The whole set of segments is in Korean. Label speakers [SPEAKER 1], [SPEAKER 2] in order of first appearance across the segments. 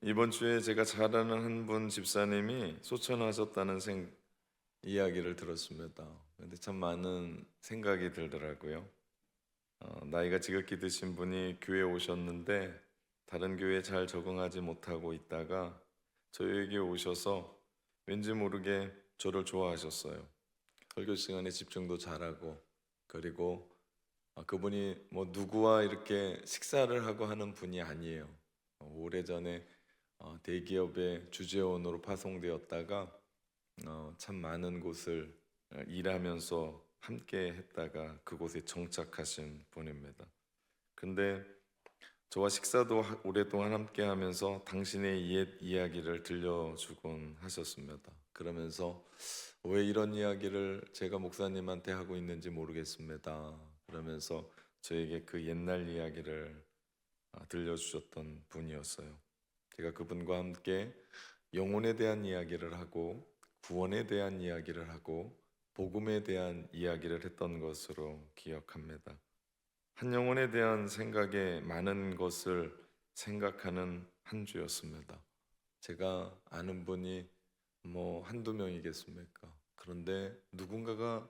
[SPEAKER 1] 이번 주에 제가 잘 아는 한 분 집사님이 소천하셨다는 이야기를 들었습니다. 근데 참 많은 생각이 들더라고요. 나이가 지극히 드신 분이 교회에 오셨는데 다른 교회에 잘 적응하지 못하고 있다가 저에게 오셔서 왠지 모르게 저를 좋아하셨어요. 설교 시간에 집중도 잘하고, 그리고 그분이 뭐 누구와 이렇게 식사를 하고 하는 분이 아니에요. 오래전에 대기업의 주재원으로 파송되었다가 참 많은 곳을 일하면서 함께 했다가 그곳에 정착하신 분입니다. 근데 저와 식사도 오랫동안 함께 하면서 당신의 옛 이야기를 들려주곤 하셨습니다. 그러면서 왜 이런 이야기를 제가 목사님한테 하고 있는지 모르겠습니다. 그러면서 저에게 그 옛날 이야기를 들려주셨던 분이었어요. 제가 그분과 함께 영혼에 대한 이야기를 하고 구원에 대한 이야기를 하고 복음에 대한 이야기를 했던 것으로 기억합니다. 한 영혼에 대한 생각에 많은 것을 생각하는 한 주였습니다. 제가 아는 분이 뭐 한두 명이겠습니까? 그런데 누군가가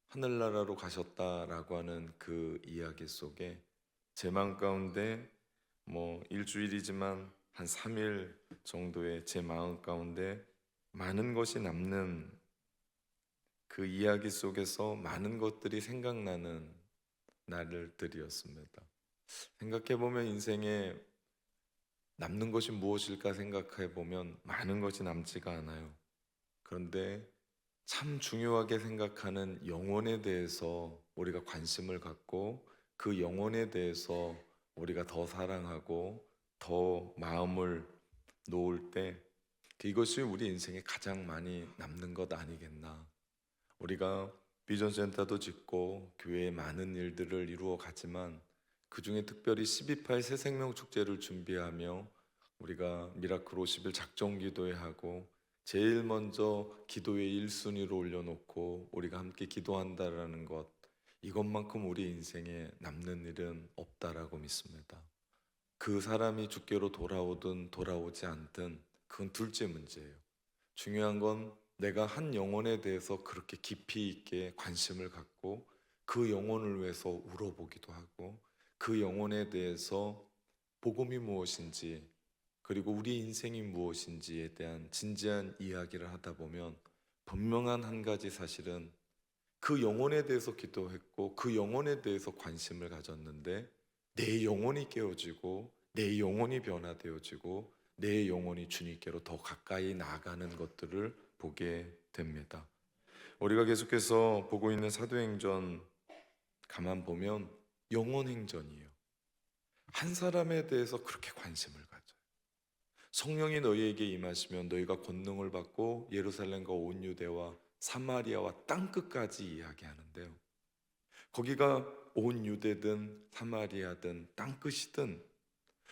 [SPEAKER 1] 하늘나라로 가셨다라고 하는 그 이야기 속에 제 마음 가운데 뭐 일주일이지만 한 3일 정도의 제 마음 가운데 많은 것이 남는, 그 이야기 속에서 많은 것들이 생각나는 날들이었습니다. 생각해 보면 인생에 남는 것이 무엇일까 생각해 보면 많은 것이 남지가 않아요. 그런데 참 중요하게 생각하는 영혼에 대해서 우리가 관심을 갖고 그 영혼에 대해서 우리가 더 사랑하고 더 마음을 놓을 때 이것이 우리 인생에 가장 많이 남는 것 아니겠나. 우리가 비전센터도 짓고 교회에 많은 일들을 이루어 가지만 그 중에 특별히 12.8 새생명 축제를 준비하며 우리가 미라클 50일 작정 기도회 하고 제일 먼저 기도회 1순위로 올려놓고 우리가 함께 기도한다라는 것, 이것만큼 우리 인생에 남는 일은 없다라고 믿습니다. 그 사람이 주께로 돌아오든 돌아오지 않든 그건 둘째 문제예요. 중요한 건 내가 한 영혼에 대해서 그렇게 깊이 있게 관심을 갖고 그 영혼을 위해서 울어보기도 하고 그 영혼에 대해서 복음이 무엇인지 그리고 우리 인생이 무엇인지에 대한 진지한 이야기를 하다 보면 분명한 한 가지 사실은 그 영혼에 대해서 기도했고 그 영혼에 대해서 관심을 가졌는데 내 영혼이 깨어지고 내 영혼이 변화되어지고 내 영혼이 주님께로 더 가까이 나아가는 것들을 보게 됩니다. 우리가 계속해서 보고 있는 사도행전 가만 보면 영혼행전이에요. 한 사람에 대해서 그렇게 관심을 가져요. 성령이 너희에게 임하시면 너희가 권능을 받고 예루살렘과 온 유대와 사마리아와 땅끝까지 이야기하는데요. 거기가 온 유대든 사마리아든 땅끝이든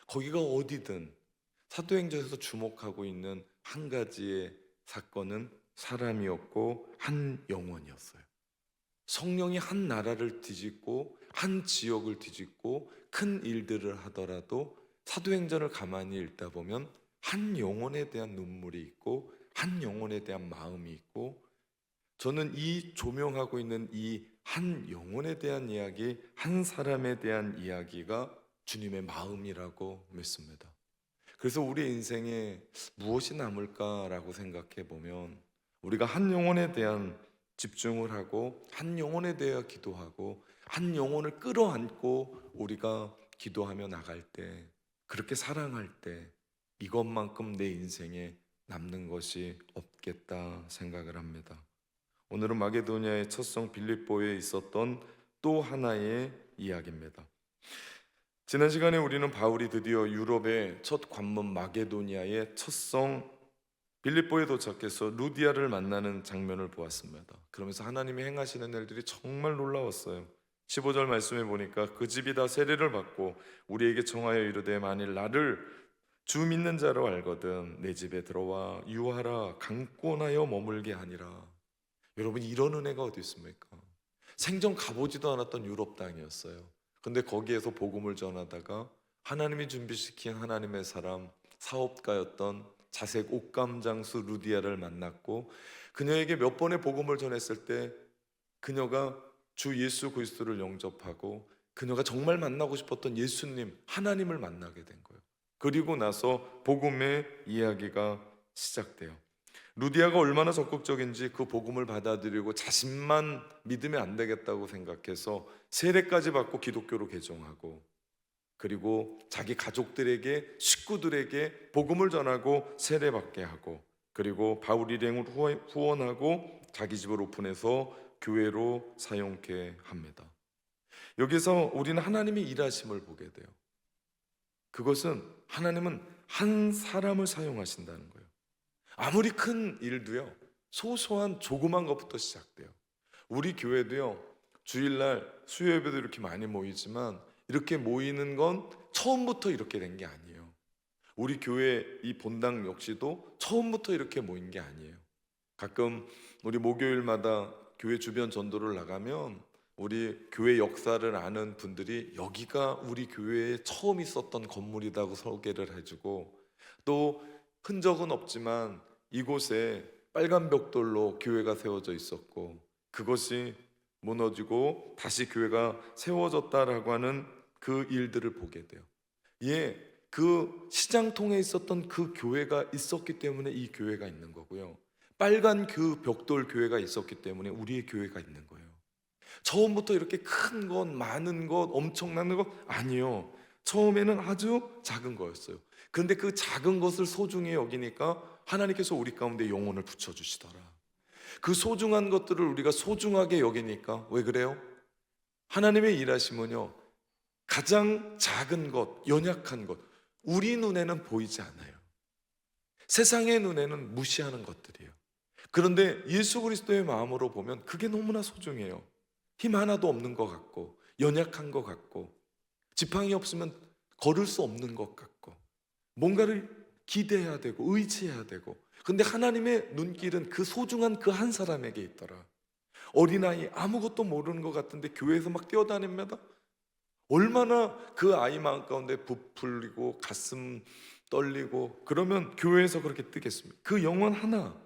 [SPEAKER 1] 거기가 어디든 사도행전에서 주목하고 있는 한 가지의 사건은 사람이었고 한 영혼이었어요. 성령이 한 나라를 뒤집고 한 지역을 뒤집고 큰 일들을 하더라도 사도행전을 가만히 읽다 보면 한 영혼에 대한 눈물이 있고 한 영혼에 대한 마음이 있고, 저는 이 조명하고 있는 이 한 영혼에 대한 이야기, 한 사람에 대한 이야기가 주님의 마음이라고 믿습니다. 그래서 우리 인생에 무엇이 남을까라고 생각해 보면 우리가 한 영혼에 대한 집중을 하고 한 영혼에 대해 기도하고 한 영혼을 끌어안고 우리가 기도하며 나갈 때, 그렇게 사랑할 때 이것만큼 내 인생에 남는 것이 없겠다 생각을 합니다. 오늘은 마게도니아의 첫 성 빌립보에 있었던 또 하나의 이야기입니다. 지난 시간에 우리는 바울이 드디어 유럽의 첫 관문 마게도니아의 첫 성 빌립보에 도착해서 루디아를 만나는 장면을 보았습니다. 그러면서 하나님이 행하시는 일들이 정말 놀라웠어요. 15절 말씀에 보니까 그 집이 다 세례를 받고 우리에게 청하여 이르되 만일 나를 주 믿는 자로 알거든 내 집에 들어와 유하라 강권하여 머물게 하니라. 여러분, 이런 은혜가 어디 있습니까? 생전 가보지도 않았던 유럽 땅이었어요. 근데 거기에서 복음을 전하다가 하나님이 준비시킨 하나님의 사람 사업가였던 자색 옷감 장수 루디아를 만났고, 그녀에게 몇 번의 복음을 전했을 때 그녀가 주 예수 그리스도를 영접하고 그녀가 정말 만나고 싶었던 예수님, 하나님을 만나게 된 거예요. 그리고 나서 복음의 이야기가 시작돼요. 루디아가 얼마나 적극적인지 그 복음을 받아들이고 자신만 믿으면 안 되겠다고 생각해서 세례까지 받고 기독교로 개종하고, 그리고 자기 가족들에게, 식구들에게 복음을 전하고 세례받게 하고, 그리고 바울 일행을 후원하고 자기 집을 오픈해서 교회로 사용케 합니다. 여기서 우리는 하나님의 일하심을 보게 돼요. 그것은 하나님은 한 사람을 사용하신다는 거예요. 아무리 큰 일도요, 소소한 조그만 것부터 시작돼요. 우리 교회도요, 주일날 수요 예배도 이렇게 많이 모이지만 이렇게 모이는 건 처음부터 이렇게 된 게 아니에요. 우리 교회 이 본당 역시도 처음부터 이렇게 모인 게 아니에요. 가끔 우리 목요일마다 교회 주변 전도를 나가면 우리 교회 역사를 아는 분들이 여기가 우리 교회에 처음 있었던 건물이라고 소개를 해주고, 또 흔적은 없지만 이곳에 빨간 벽돌로 교회가 세워져 있었고 그것이 무너지고 다시 교회가 세워졌다라고 하는 그 일들을 보게 돼요. 예, 그 시장통에 있었던 그 교회가 있었기 때문에 이 교회가 있는 거고요. 빨간 그 벽돌 교회가 있었기 때문에 우리의 교회가 있는 거예요. 처음부터 이렇게 큰 것, 많은 것, 엄청난 것 아니요. 처음에는 아주 작은 거였어요. 그런데 그 작은 것을 소중히 여기니까 하나님께서 우리 가운데 영혼을 붙여주시더라. 그 소중한 것들을 우리가 소중하게 여기니까, 왜 그래요? 하나님의 일하심은요, 가장 작은 것, 연약한 것, 우리 눈에는 보이지 않아요. 세상의 눈에는 무시하는 것들이에요. 그런데 예수 그리스도의 마음으로 보면 그게 너무나 소중해요. 힘 하나도 없는 것 같고, 연약한 것 같고, 지팡이 없으면 걸을 수 없는 것 같고, 뭔가를 기대해야 되고 의지해야 되고, 근데 하나님의 눈길은 그 소중한 그 한 사람에게 있더라. 어린아이 아무것도 모르는 것 같은데 교회에서 막 뛰어다닙니다. 얼마나 그 아이 마음 가운데 부풀리고 가슴 떨리고, 그러면 교회에서 그렇게 뜨겠습니까? 그 영혼 하나,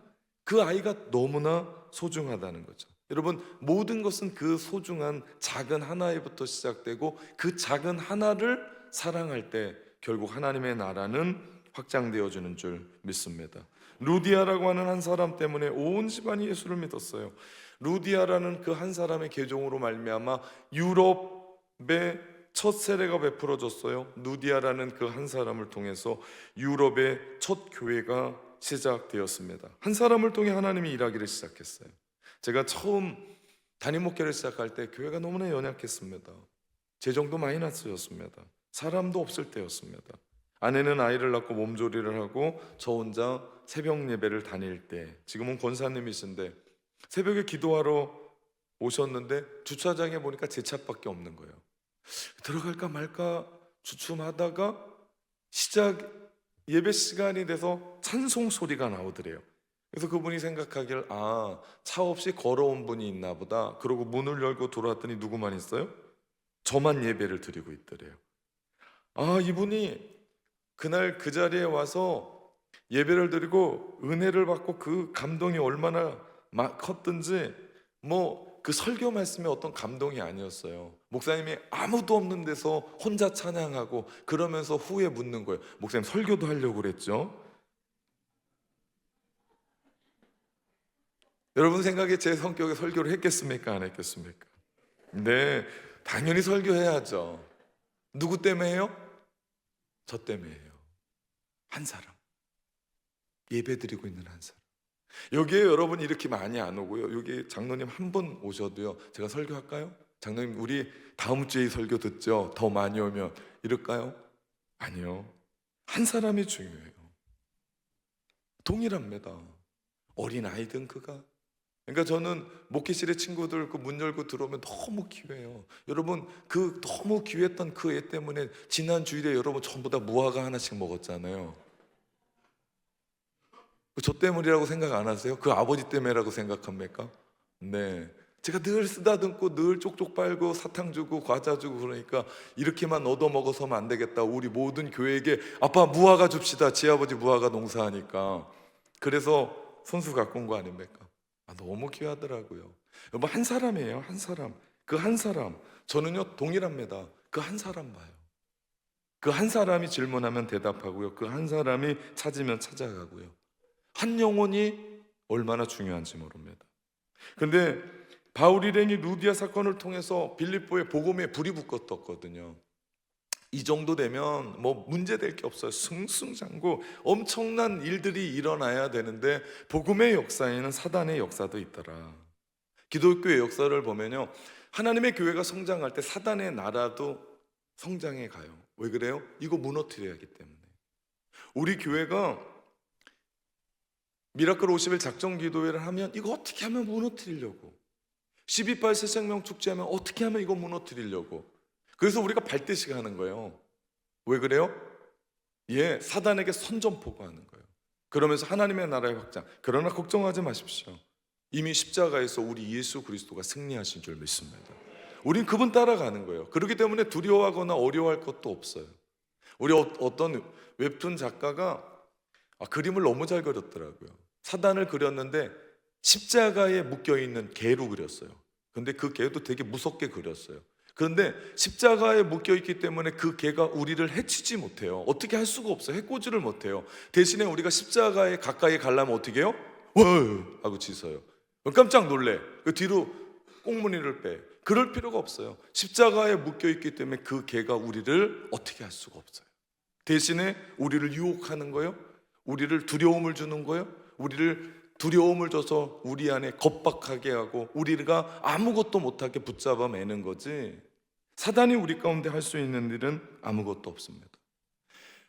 [SPEAKER 1] 그 아이가 너무나 소중하다는 거죠. 여러분, 모든 것은 그 소중한 작은 하나에부터 시작되고 그 작은 하나를 사랑할 때 결국 하나님의 나라는 확장되어지는 줄 믿습니다. 루디아라고 하는 한 사람 때문에 온 집안이 예수를 믿었어요. 루디아라는 그 한 사람의 계종으로 말미암아 유럽의 첫 세례가 베풀어졌어요. 루디아라는 그 한 사람을 통해서 유럽의 첫 교회가 시작되었습니다. 한 사람을 통해 하나님이 일하기를 시작했어요. 제가 처음 담임 목회를 시작할 때 교회가 너무나 연약했습니다. 재정도 많이 났었습니다. 사람도 없을 때였습니다. 아내는 아이를 낳고 몸조리를 하고 저 혼자 새벽 예배를 다닐 때, 지금은 권사님이신데 새벽에 기도하러 오셨는데 주차장에 보니까 제 차밖에 없는 거예요. 들어갈까 말까 주춤하다가 예배 시간이 돼서 찬송 소리가 나오더래요. 그래서 그분이 생각하길, 차 없이 걸어온 분이 있나 보다. 그러고 문을 열고 들어왔더니 누구만 있어요? 저만 예배를 드리고 있더래요. 이분이 그날 그 자리에 와서 예배를 드리고 은혜를 받고 그 감동이 얼마나 컸든지, 그 설교 말씀에 어떤 감동이 아니었어요. 목사님이 아무도 없는 데서 혼자 찬양하고 그러면서 후에 묻는 거예요. 목사님 설교도 하려고 그랬죠? 여러분 생각에 제 성격에 설교를 했겠습니까? 안 했겠습니까? 네, 당연히 설교해야죠. 누구 때문에 해요? 저 때문에 해요. 한 사람, 예배드리고 있는 한 사람. 여기에 여러분 이렇게 많이 안 오고요, 여기 장로님 한 분 오셔도요, 제가 설교할까요? 장로님 우리 다음 주에 설교 듣죠? 더 많이 오면 이럴까요? 아니요. 한 사람이 중요해요. 동일합니다. 어린아이든 그가. 그러니까 저는 목회실의 친구들 그 문 열고 들어오면 너무 귀해요. 여러분 그 너무 귀했던 그 애 때문에 지난 주일에 여러분 전부 다 무화과 하나씩 먹었잖아요. 저 때문이라고 생각 안 하세요? 그 아버지 때문이라고 생각합니까? 네, 제가 늘 쓰다듬고 늘 쪽쪽 빨고 사탕 주고 과자 주고 그러니까 이렇게만 얻어먹어서는 안 되겠다. 우리 모든 교회에게 아빠 무화과 줍시다. 지아버지 무화과 농사하니까. 그래서 손수 갖고 온 거 아닙니까? 너무 귀하더라고요. 여러분, 한 사람이에요. 한 사람. 그 한 사람. 저는요 동일합니다. 그 한 사람 봐요. 그 한 사람이 질문하면 대답하고요. 그 한 사람이 찾으면 찾아가고요. 한 영혼이 얼마나 중요한지 모릅니다. 그런데 바울 일행이 루디아 사건을 통해서 빌립보의 복음에 불이 붙었거든요. 이 정도 되면 뭐 문제될 게 없어요. 승승장구 엄청난 일들이 일어나야 되는데 복음의 역사에는 사단의 역사도 있더라. 기독교의 역사를 보면요, 하나님의 교회가 성장할 때 사단의 나라도 성장해 가요. 왜 그래요? 이거 무너뜨려야 하기 때문에. 우리 교회가 미라클 50일 작정 기도회를 하면 이거 어떻게 하면 무너뜨리려고, 12.8 새생명 축제하면 어떻게 하면 이거 무너뜨리려고. 그래서 우리가 발대식 하는 거예요. 왜 그래요? 사단에게 선전포고하는 거예요. 그러면서 하나님의 나라의 확장. 그러나 걱정하지 마십시오. 이미 십자가에서 우리 예수 그리스도가 승리하신 줄 믿습니다. 우린 그분 따라가는 거예요. 그렇기 때문에 두려워하거나 어려워할 것도 없어요. 우리 어떤 웹툰 작가가 그림을 너무 잘 그렸더라고요. 사단을 그렸는데 십자가에 묶여있는 개로 그렸어요. 근데 그 개도 되게 무섭게 그렸어요. 그런데 십자가에 묶여있기 때문에 그 개가 우리를 해치지 못해요. 어떻게 할 수가 없어요. 해코지를 못해요. 대신에 우리가 십자가에 가까이 가려면 어떻게 해요? 와 하고 짖어요. 깜짝 놀래. 그 뒤로 꽁무니를 빼. 그럴 필요가 없어요. 십자가에 묶여있기 때문에 그 개가 우리를 어떻게 할 수가 없어요. 대신에 우리를 유혹하는 거예요. 우리를 두려움을 주는 거예요. 우리를 두려움을 줘서 우리 안에 겁박하게 하고 우리가 아무것도 못하게 붙잡아 매는 거지, 사단이 우리 가운데 할 수 있는 일은 아무것도 없습니다.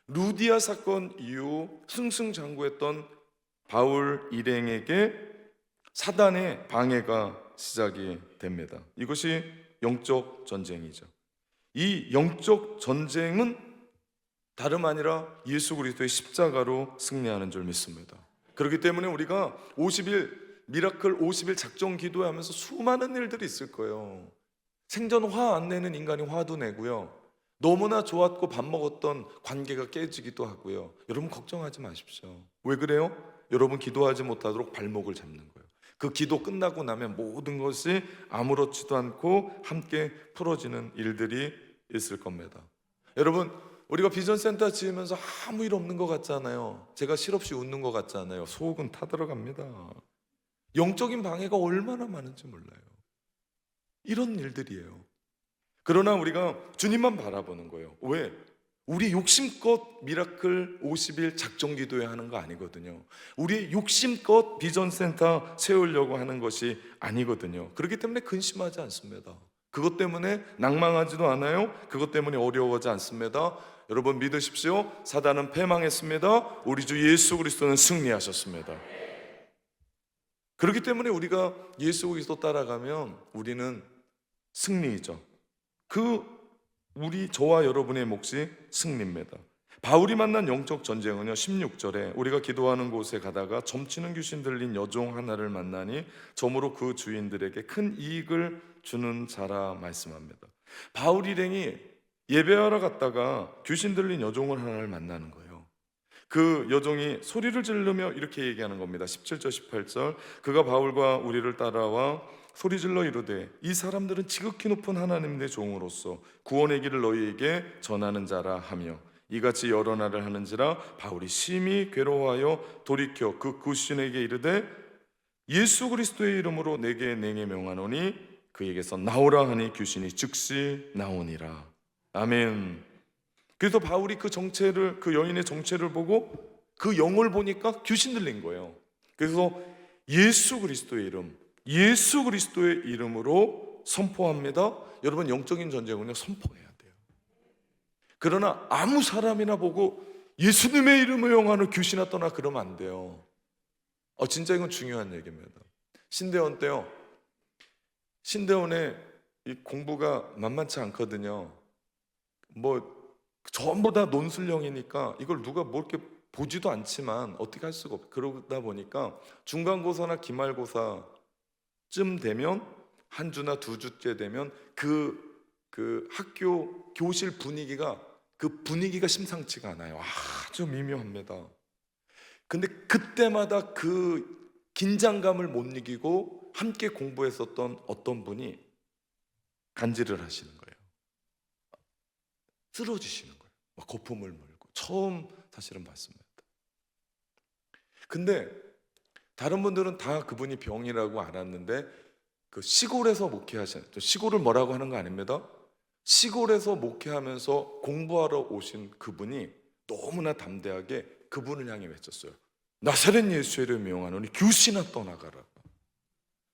[SPEAKER 1] 루디아 사건 이후 승승장구했던 바울 일행에게 사단의 방해가 시작이 됩니다. 이것이 영적 전쟁이죠. 이 영적 전쟁은 다름 아니라 예수 그리스도의 십자가로 승리하는 줄 믿습니다. 그렇기 때문에 우리가 50일 미라클 50일 작정 기도하면서 수많은 일들이 있을 거예요. 생전 화 안 내는 인간이 화도 내고요. 너무나 좋았고 밥 먹었던 관계가 깨지기도 하고요. 여러분 걱정하지 마십시오. 왜 그래요? 여러분 기도하지 못하도록 발목을 잡는 거예요. 그 기도 끝나고 나면 모든 것이 아무렇지도 않고 함께 풀어지는 일들이 있을 겁니다. 여러분, 우리가 비전센터 지으면서 아무 일 없는 것 같잖아요. 제가 실없이 웃는 것 같잖아요. 속은 타들어갑니다. 영적인 방해가 얼마나 많은지 몰라요. 이런 일들이에요. 그러나 우리가 주님만 바라보는 거예요. 왜? 우리 욕심껏 미라클 50일 작정 기도회 하는 거 아니거든요. 우리 욕심껏 비전센터 세우려고 하는 것이 아니거든요. 그렇기 때문에 근심하지 않습니다. 그것 때문에 낭망하지도 않아요. 그것 때문에 어려워하지 않습니다. 여러분 믿으십시오. 사단은 패망했습니다. 우리 주 예수 그리스도는 승리하셨습니다. 그렇기 때문에 우리가 예수 그리스도 따라가면 우리는 승리이죠. 우리 저와 여러분의 몫이 승리입니다. 바울이 만난 영적 전쟁은요, 16절에 우리가 기도하는 곳에 가다가 점치는 귀신 들린 여종 하나를 만나니 점으로 그 주인들에게 큰 이익을 주는 자라 말씀합니다. 바울 일행이 예배하러 갔다가 귀신 들린 여종을 하나를 만나는 거예요. 그 여종이 소리를 지르며 이렇게 얘기하는 겁니다. 17절 18절 그가 바울과 우리를 따라와 소리질러 이르되 이 사람들은 지극히 높은 하나님의 종으로서 구원의 길을 너희에게 전하는 자라 하며 이같이 여러 날을 하는지라 바울이 심히 괴로워하여 돌이켜 그 귀신에게 이르되 예수 그리스도의 이름으로 내게 냉에 명하노니 그에게서 나오라 하니 귀신이 즉시 나오니라. 아멘. 그래서 바울이 그 여인의 정체를 보고 그 영을 보니까 귀신 들린 거예요. 그래서 예수 그리스도의 이름, 예수 그리스도의 이름으로 선포합니다. 여러분 영적인 전쟁은요 선포해야 돼요. 그러나 아무 사람이나 보고 예수님의 이름을 영하는 귀신아 떠나 그러면 안 돼요. 진짜 이건 중요한 얘기입니다. 신대원 때요, 신대원에 이 공부가 만만치 않거든요. 전부 다 논술형이니까 이걸 누가 이렇게 보지도 않지만 어떻게 할 수가 없어요. 그러다 보니까 중간고사나 기말고사쯤 되면 한 주나 두 주째 되면 그 학교 교실 분위기가 심상치가 않아요. 아주 미묘합니다. 근데 그때마다 그 긴장감을 못 이기고 함께 공부했었던 어떤 분이 간질을 하시는 거예요. 쓰러지시는 거예요. 막 거품을 물고. 처음 사실은 봤습니다. 근데 다른 분들은 다 그분이 병이라고 알았는데 그 시골에서 목회하시는, 시골을 뭐라고 하는 거 아닙니다. 시골에서 목회하면서 공부하러 오신 그분이 너무나 담대하게 그분을 향해 외쳤어요. 나사렛 예수의 이름을 명하노니 귀신아 떠나가라.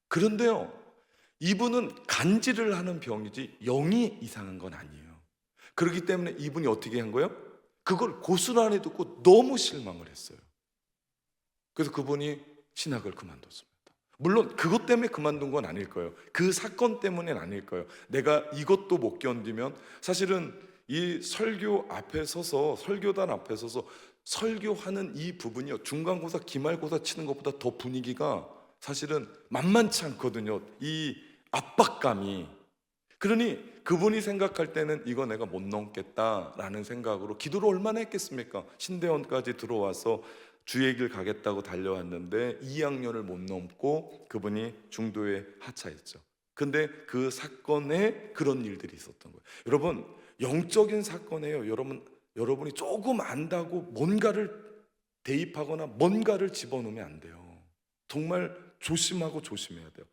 [SPEAKER 1] 그런데요, 이분은 간질을 하는 병이지 영이 이상한 건 아니에요. 그렇기 때문에 이분이 어떻게 한 거예요? 그걸 고스란히 듣고 너무 실망을 했어요. 그래서 그분이 신학을 그만뒀습니다. 물론 그것 때문에 그만둔 건 아닐 거예요. 그 사건 때문엔 아닐 거예요. 내가 이것도 못 견디면, 사실은 이 설교 앞에 서서, 설교단 앞에 서서 설교하는 이 부분이요, 중간고사 기말고사 치는 것보다 더 분위기가 사실은 만만치 않거든요. 이 압박감이. 그러니 그분이 생각할 때는 이거 내가 못 넘겠다라는 생각으로 기도를 얼마나 했겠습니까? 신대원까지 들어와서 주의 길 가겠다고 달려왔는데 2학년을 못 넘고 그분이 중도에 하차했죠. 근데 그 사건에 그런 일들이 있었던 거예요. 여러분, 영적인 사건에요, 여러분이 조금 안다고 뭔가를 대입하거나 뭔가를 집어넣으면 안 돼요. 정말 조심하고 조심해야 돼요.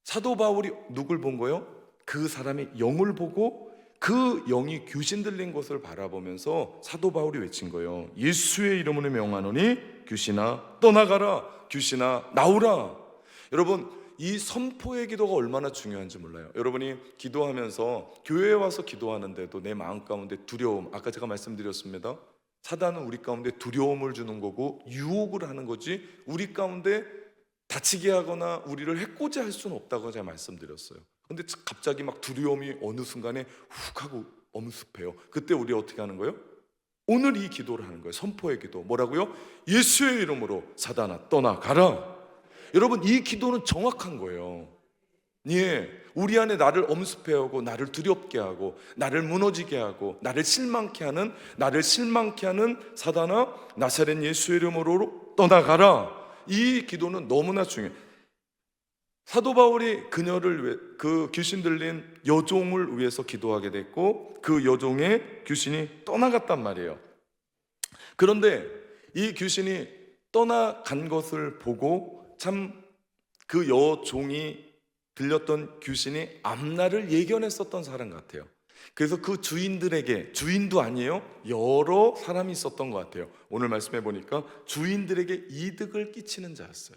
[SPEAKER 1] 사도 바울이 누굴 본 거예요? 그 사람의 영을 보고 그 영이 귀신 들린 것을 바라보면서 사도 바울이 외친 거예요. 예수의 이름으로 명하노니 귀신아 떠나가라, 귀신아 나오라. 여러분, 이 선포의 기도가 얼마나 중요한지 몰라요. 여러분이 기도하면서 교회에 와서 기도하는데도 내 마음 가운데 두려움, 아까 제가 말씀드렸습니다. 사단은 우리 가운데 두려움을 주는 거고 유혹을 하는 거지 우리 가운데 다치게 하거나 우리를 해코지 할 수는 없다고 제가 말씀드렸어요. 근데 갑자기 막 두려움이 어느 순간에 훅 하고 엄습해요. 그때 우리 어떻게 하는 거예요? 오늘 이 기도를 하는 거예요. 선포의 기도. 뭐라고요? 예수의 이름으로 사단아 떠나가라. 여러분, 이 기도는 정확한 거예요. 예, 우리 안에 나를 엄습해하고 나를 두렵게 하고 나를 무너지게 하고 나를 실망케 하는 사단아 나사렛 예수의 이름으로 떠나가라. 이 기도는 너무나 중요해요. 사도 바울이 그 귀신 들린 여종을 위해서 기도하게 됐고 그 여종의 귀신이 떠나갔단 말이에요. 그런데 이 귀신이 떠나간 것을 보고 참 그 여종이 들렸던 귀신이 앞날을 예견했었던 사람 같아요. 그래서 그 주인도 아니에요, 여러 사람이 있었던 것 같아요. 오늘 말씀해 보니까 주인들에게 이득을 끼치는 자였어요.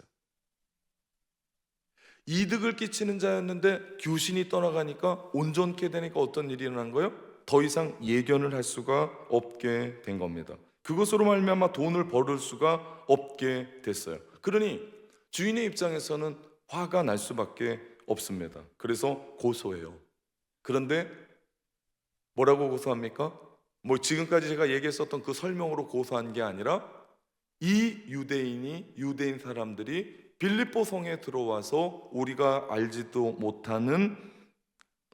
[SPEAKER 1] 이득을 끼치는 자였는데 귀신이 떠나가니까 온전케 되니까 어떤 일이 일어난 거예요? 더 이상 예견을 할 수가 없게 된 겁니다. 그것으로 말미암아 돈을 벌을 수가 없게 됐어요. 그러니 주인의 입장에서는 화가 날 수밖에 없습니다. 그래서 고소해요. 그런데 뭐라고 고소합니까? 뭐 지금까지 제가 얘기했었던 그 설명으로 고소한 게 아니라 이 유대인 사람들이 빌립보 성에 들어와서 우리가 알지도 못하는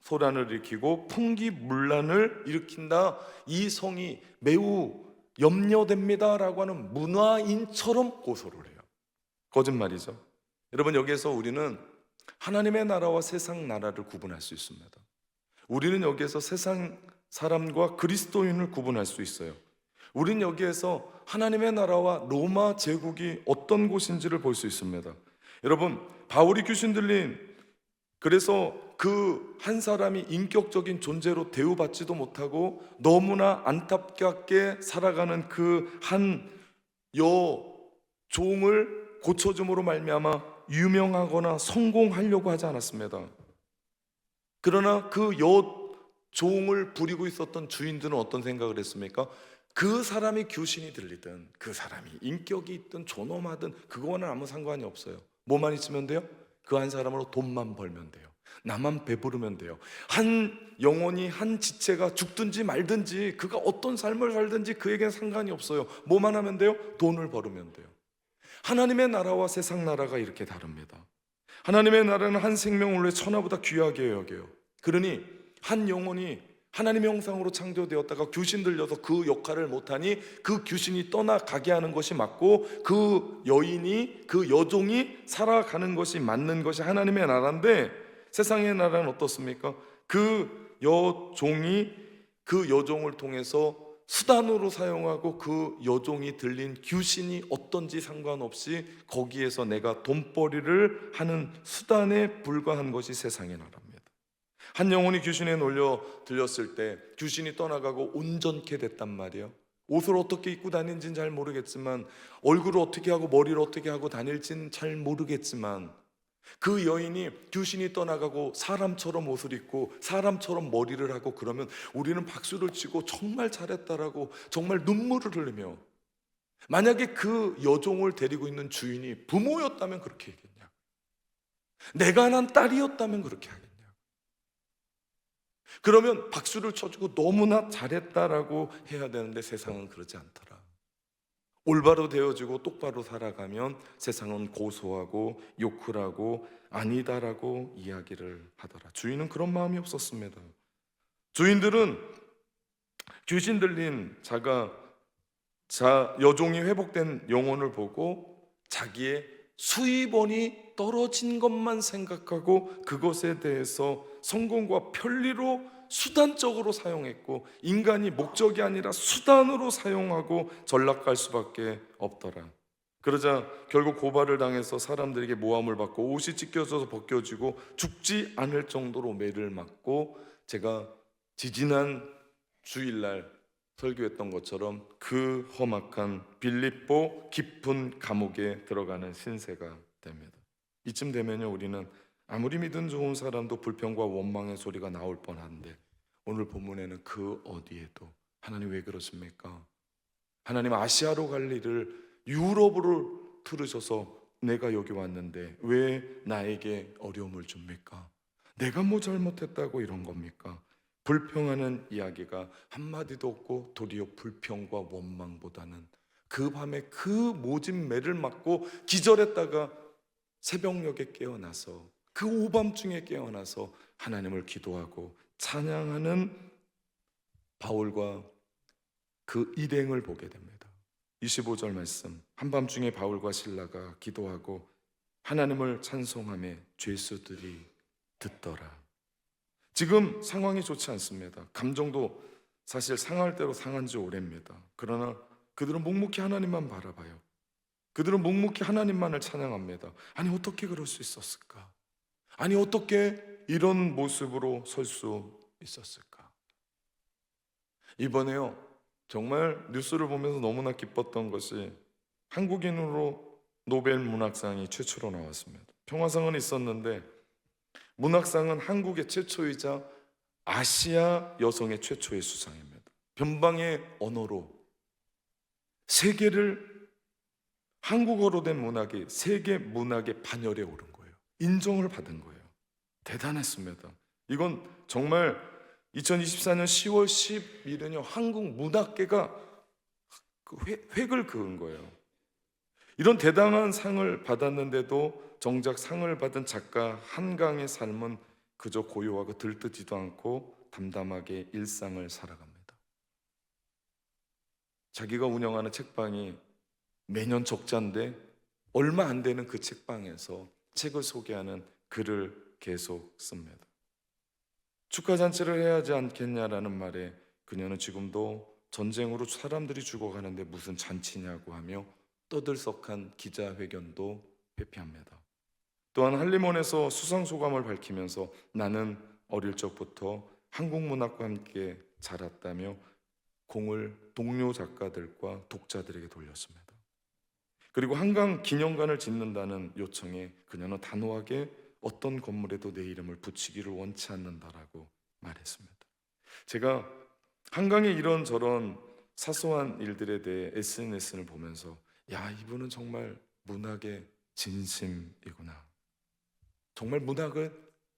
[SPEAKER 1] 소란을 일으키고 풍기문란을 일으킨다, 이 성이 매우 염려됩니다라고 하는 문화인처럼 고소를 해요. 거짓말이죠. 여러분, 여기에서 우리는 하나님의 나라와 세상 나라를 구분할 수 있습니다. 우리는 여기에서 세상 사람과 그리스도인을 구분할 수 있어요. 우리는 여기에서 하나님의 나라와 로마 제국이 어떤 곳인지를 볼 수 있습니다. 여러분, 바울이 귀신 들린, 그래서 그 한 사람이 인격적인 존재로 대우받지도 못하고 너무나 안타깝게 살아가는 그 한 여종을 고쳐줌으로 말미암아 유명하거나 성공하려고 하지 않았습니다. 그러나 그 여종을 부리고 있었던 주인들은 어떤 생각을 했습니까? 그 사람이 귀신이 들리든 그 사람이 인격이 있든 존엄하든 그거와는 아무 상관이 없어요. 뭐만 있으면 돼요? 그 한 사람으로 돈만 벌면 돼요. 나만 배부르면 돼요. 한 영혼이, 한 지체가 죽든지 말든지 그가 어떤 삶을 살든지 그에게는 상관이 없어요. 뭐만 하면 돼요? 돈을 벌으면 돼요. 하나님의 나라와 세상 나라가 이렇게 다릅니다. 하나님의 나라는 한 생명을 위해 천하보다 귀하게 여겨요. 그러니 한 영혼이 하나님의 형상으로 창조되었다가 귀신 들려서 그 역할을 못하니 그 귀신이 떠나가게 하는 것이 맞고, 그 여인이, 그 여종이 살아가는 것이 맞는 것이 하나님의 나라인데, 세상의 나라는 어떻습니까? 그 여종이 그 여종을 통해서 수단으로 사용하고, 그 여종이 들린 귀신이 어떤지 상관없이 거기에서 내가 돈벌이를 하는 수단에 불과한 것이 세상의 나라입니다. 한 영혼이 귀신에 놀려 들렸을 때 귀신이 떠나가고 온전케 됐단 말이에요. 옷을 어떻게 입고 다니는지는 잘 모르겠지만, 얼굴을 어떻게 하고 머리를 어떻게 하고 다닐지는 잘 모르겠지만, 그 여인이 귀신이 떠나가고 사람처럼 옷을 입고 사람처럼 머리를 하고 그러면 우리는 박수를 치고 정말 잘했다라고 정말 눈물을 흘리며, 만약에 그 여종을 데리고 있는 주인이 부모였다면 그렇게 얘기했냐, 내가 난 딸이었다면 그렇게 하겠냐, 그러면 박수를 쳐주고 너무나 잘했다라고 해야 되는데, 세상은 그러지 않더라. 올바로 되어지고 똑바로 살아가면 세상은 고소하고 욕을 하고 아니다라고 이야기를 하더라. 주인은 그런 마음이 없었습니다. 주인들은 귀신 들린 여종이 회복된 영혼을 보고 자기의 수입원이 떨어진 것만 생각하고 그것에 대해서 성공과 편리로 수단적으로 사용했고, 인간이 목적이 아니라 수단으로 사용하고 전락할 수밖에 없더라. 그러자 결국 고발을 당해서 사람들에게 모함을 받고 옷이 찢겨져서 벗겨지고 죽지 않을 정도로 매를 맞고, 제가 지지난 주일날 설교했던 것처럼 그 험악한 빌립보 깊은 감옥에 들어가는 신세가 됩니다. 이쯤 되면요, 우리는 아무리 믿음 좋은 사람도 불평과 원망의 소리가 나올 뻔한데, 오늘 본문에는 그 어디에도 하나님 왜 그러십니까? 하나님 아시아로 갈 일을 유럽으로 틀으셔서 내가 여기 왔는데 왜 나에게 어려움을 줍니까? 내가 뭐 잘못했다고 이런 겁니까? 불평하는 이야기가 한마디도 없고 도리어 불평과 원망보다는 그 밤에 그 모진 매를 맞고 기절했다가 새벽녘에 깨어나서, 그 오밤중에 깨어나서 하나님을 기도하고 찬양하는 바울과 그 일행을 보게 됩니다. 25절 말씀, 한밤중에 바울과 실라가 기도하고 하나님을 찬송하며 죄수들이 듣더라. 지금 상황이 좋지 않습니다. 감정도 사실 상할 대로 상한 지 오래입니다. 그러나 그들은 묵묵히 하나님만 바라봐요. 그들은 묵묵히 하나님만을 찬양합니다. 아니 어떻게 그럴 수 있었을까? 아니 어떻게 이런 모습으로 설 수 있었을까? 이번에요, 정말 뉴스를 보면서 너무나 기뻤던 것이 한국인으로 노벨 문학상이 최초로 나왔습니다. 평화상은 있었는데 문학상은 한국의 최초이자 아시아 여성의 최초의 수상입니다. 변방의 언어로 세계를, 한국어로 된 문학이 세계 문학의 반열에 오른 거예요. 인정을 받은 거예요. 대단했습니다. 이건 정말 2024년 10월 10일은요, 한국 문학계가 획을 그은 거예요. 이런 대단한 상을 받았는데도 정작 상을 받은 작가 한강의 삶은 그저 고요하고 들뜨지도 않고 담담하게 일상을 살아갑니다. 자기가 운영하는 책방이 매년 적자인데 얼마 안 되는 그 책방에서 책을 소개하는 글을 계속 씁니다. 축하잔치를 해야 하지 않겠냐라는 말에 그녀는 지금도 전쟁으로 사람들이 죽어가는데 무슨 잔치냐고 하며 떠들썩한 기자회견도 회피합니다. 또한 한림원에서 수상소감을 밝히면서 나는 어릴 적부터 한국 문학과 함께 자랐다며 공을 동료 작가들과 독자들에게 돌렸습니다. 그리고 한강 기념관을 짓는다는 요청에 그녀는 단호하게 어떤 건물에도 내 이름을 붙이기를 원치 않는다라고 말했습니다. 제가 한강의 이런저런 사소한 일들에 대해 SNS를 보면서 야, 이분은 정말 문학의 진심이구나, 정말 문학을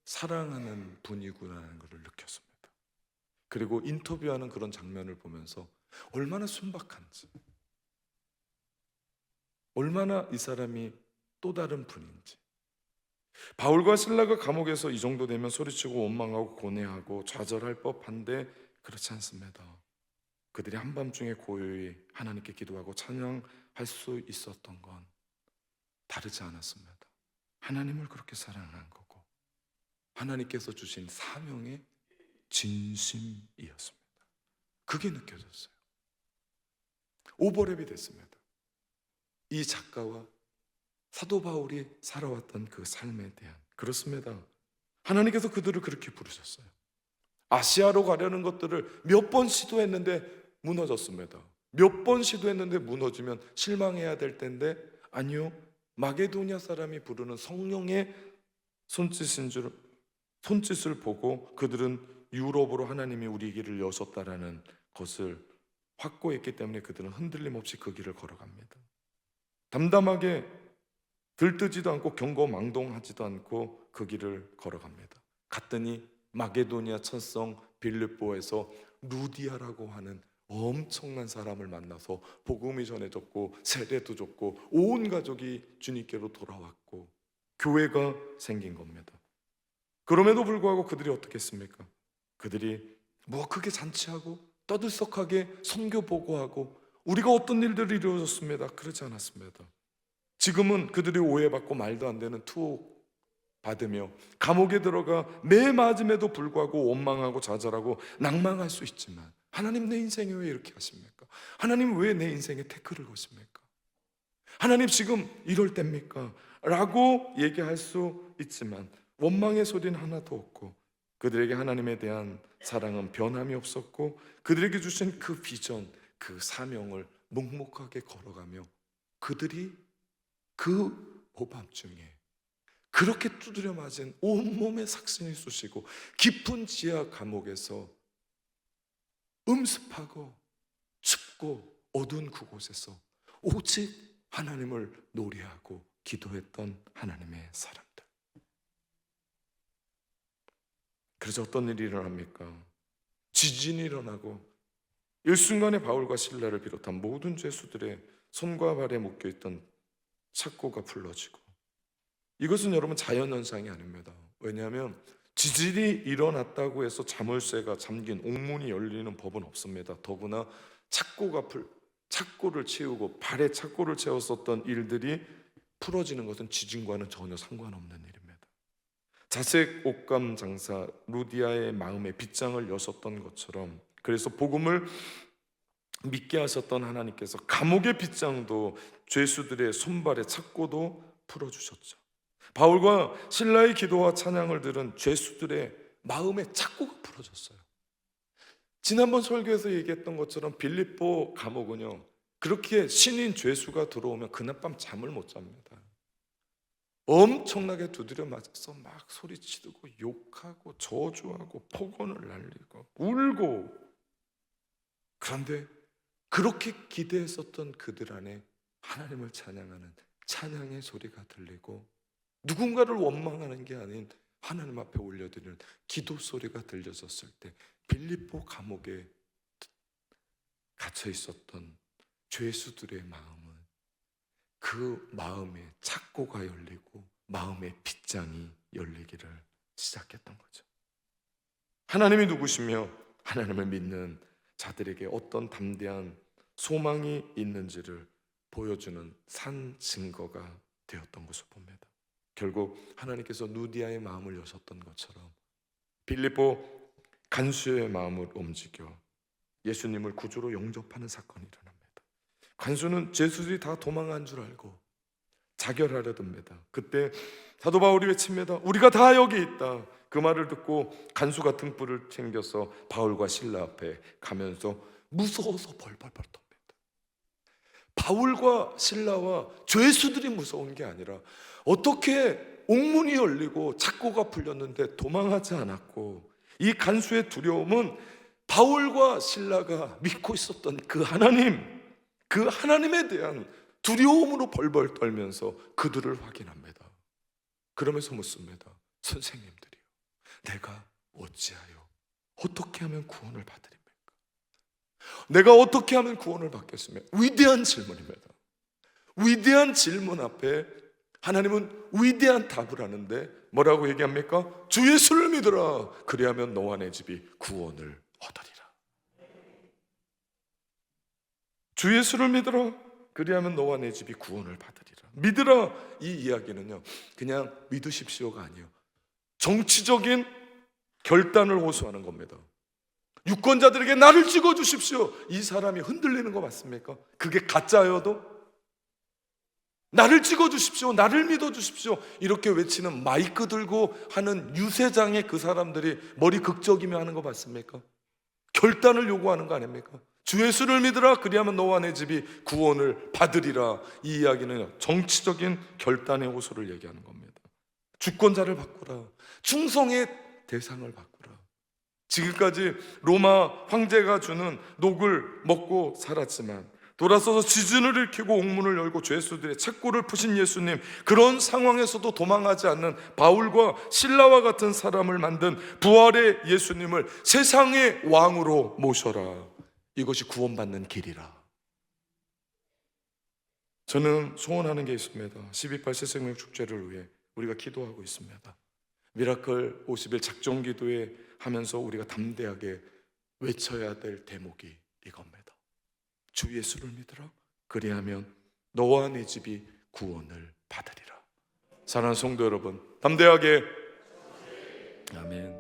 [SPEAKER 1] 사랑하는 분이구나라는 것을 느꼈습니다. 그리고 인터뷰하는 그런 장면을 보면서 얼마나 순박한지, 얼마나 이 사람이 또 다른 분인지, 바울과 신라가 감옥에서 이 정도 되면 소리치고 원망하고 고뇌하고 좌절할 법한데 그렇지 않습니다. 그들이 한밤중에 고요히 하나님께 기도하고 찬양할 수 있었던 건 다르지 않았습니다. 하나님을 그렇게 사랑한 거고 하나님께서 주신 사명의 진심이었습니다. 그게 느껴졌어요. 오버랩이 됐습니다. 이 작가와 사도 바울이 살아왔던 그 삶에 대한, 그렇습니다. 하나님께서 그들을 그렇게 부르셨어요. 아시아로 가려는 것들을 몇 번 시도했는데 무너졌습니다. 몇 번 시도했는데 무너지면 실망해야 될 텐데 아니요, 마게도냐 사람이 부르는 성령의 손짓을 보고 그들은 유럽으로 하나님이 우리 길을 여셨다라는 것을 확고했기 때문에 그들은 흔들림 없이 그 길을 걸어갑니다. 담담하게 들뜨지도 않고 경거망동하지도 않고 그 길을 걸어갑니다. 갔더니 마게도니아 첫성 빌립보에서 루디아라고 하는 엄청난 사람을 만나서 복음이 전해졌고 세례도 줬고 온 가족이 주님께로 돌아왔고 교회가 생긴 겁니다. 그럼에도 불구하고 그들이 어떻게 했습니까? 그들이 뭐 크게 잔치하고 떠들썩하게 선교 보고하고 우리가 어떤 일들이 이루어졌습니다. 그러지 않았습니다. 지금은 그들이 오해받고 말도 안 되는 투옥 받으며 감옥에 들어가 매 맞음에도 불구하고 원망하고 좌절하고 낭망할 수 있지만 하나님, 내 인생에 왜 이렇게 하십니까? 하나님, 왜 내 인생에 태클을 거십니까? 하나님, 지금 이럴 때입니까? 라고 얘기할 수 있지만 원망의 소리는 하나도 없고 그들에게 하나님에 대한 사랑은 변함이 없었고 그들에게 주신 그 비전, 그 사명을 묵묵하게 걸어가며 그들이 그 오밤중에 그렇게 두드려 맞은 온몸에 삭신이 쑤시고 깊은 지하 감옥에서 음습하고 춥고 어두운 그곳에서 오직 하나님을 노래하고 기도했던 하나님의 사람들. 그래서 어떤 일이 일어납니까? 지진이 일어나고 일순간에 바울과 실라를 비롯한 모든 죄수들의 손과 발에 묶여있던 착고가 풀러지고, 이것은 여러분 자연현상이 아닙니다. 왜냐하면 지진이 일어났다고 해서 자물쇠가 잠긴 옥문이 열리는 법은 없습니다. 더구나 착고를 채우고 발에 착고를 채웠었던 일들이 풀어지는 것은 지진과는 전혀 상관없는 일입니다. 자색 옷감 장사 루디아의 마음에 빗장을 여셨던 것처럼, 그래서 복음을 믿게 하셨던 하나님께서 감옥의 빗장도 죄수들의 손발의 착고도 풀어주셨죠. 바울과 실라의 기도와 찬양을 들은 죄수들의 마음의 착고가 풀어졌어요. 지난번 설교에서 얘기했던 것처럼 빌립보 감옥은요, 그렇게 신인 죄수가 들어오면 그날 밤 잠을 못 잡니다. 엄청나게 두드려 맞아서 막 소리치고 욕하고 저주하고 폭언을 날리고 울고, 그런데 그렇게 기대했었던 그들 안에 하나님을 찬양하는 찬양의 소리가 들리고 누군가를 원망하는 게 아닌 하나님 앞에 올려드리는 기도 소리가 들려졌을 때 빌립보 감옥에 갇혀 있었던 죄수들의 마음은 그 마음의 착고가 열리고 마음의 빗장이 열리기를 시작했던 거죠. 하나님이 누구시며 하나님을 믿는 자들에게 어떤 담대한 소망이 있는지를 보여주는 산 증거가 되었던 것을 봅니다. 결국 하나님께서 루디아의 마음을 여셨던 것처럼 빌립보 간수의 마음을 움직여 예수님을 구주로 영접하는 사건이 일어납니다. 간수는 죄수들이 다 도망한 줄 알고 자결하려 듭니다. 그때 사도 바울이 외칩니다. 우리가 다 여기 있다. 그 말을 듣고 간수가 등불을 챙겨서 바울과 실라 앞에 가면서 무서워서 벌벌벌 떱니다. 바울과 실라와 죄수들이 무서운 게 아니라 어떻게 옥문이 열리고 착고가 풀렸는데 도망하지 않았고, 이 간수의 두려움은 바울과 실라가 믿고 있었던 그 하나님에 대한 두려움으로 벌벌 떨면서 그들을 확인합니다. 그러면서 묻습니다. 선생님들이요, 내가 어찌하여 어떻게 하면 구원을 받으리까? 내가 어떻게 하면 구원을 받겠으며? 위대한 질문입니다. 위대한 질문 앞에 하나님은 위대한 답을 하는데 뭐라고 얘기합니까? 주 예수를 믿으라. 그리하면 너와 내 집이 구원을 얻으리라. 주 예수를 믿으라. 그리하면 너와 내 집이 구원을 받으리라. 믿으라, 이 이야기는요, 그냥 믿으십시오가 아니에요. 정치적인 결단을 호소하는 겁니다. 유권자들에게 나를 찍어주십시오. 이 사람이 흔들리는 거 맞습니까? 그게 가짜여도 나를 찍어주십시오, 나를 믿어주십시오, 이렇게 외치는 마이크 들고 하는 유세장에 그 사람들이 머리 극적이며 하는 거 맞습니까? 결단을 요구하는 거 아닙니까? 주 예수를 믿으라. 그리하면 너와 내 집이 구원을 받으리라. 이 이야기는 정치적인 결단의 호소를 얘기하는 겁니다. 주권자를 바꾸라. 충성의 대상을 바꾸라. 지금까지 로마 황제가 주는 녹을 먹고 살았지만 돌아서서 지진을 일으키고 옥문을 열고 죄수들의 책고를 푸신 예수님, 그런 상황에서도 도망하지 않는 바울과 실라와 같은 사람을 만든 부활의 예수님을 세상의 왕으로 모셔라. 이것이 구원받는 길이라. 저는 소원하는 게 있습니다. 12.8 새생명 축제를 위해 우리가 기도하고 있습니다. 미라클 50일 작정 기도회 하면서 우리가 담대하게 외쳐야 될 대목이 이겁니다. 주 예수를 믿으라. 그리하면 너와 내 집이 구원을 받으리라. 사랑하는 성도 여러분, 담대하게, 아멘.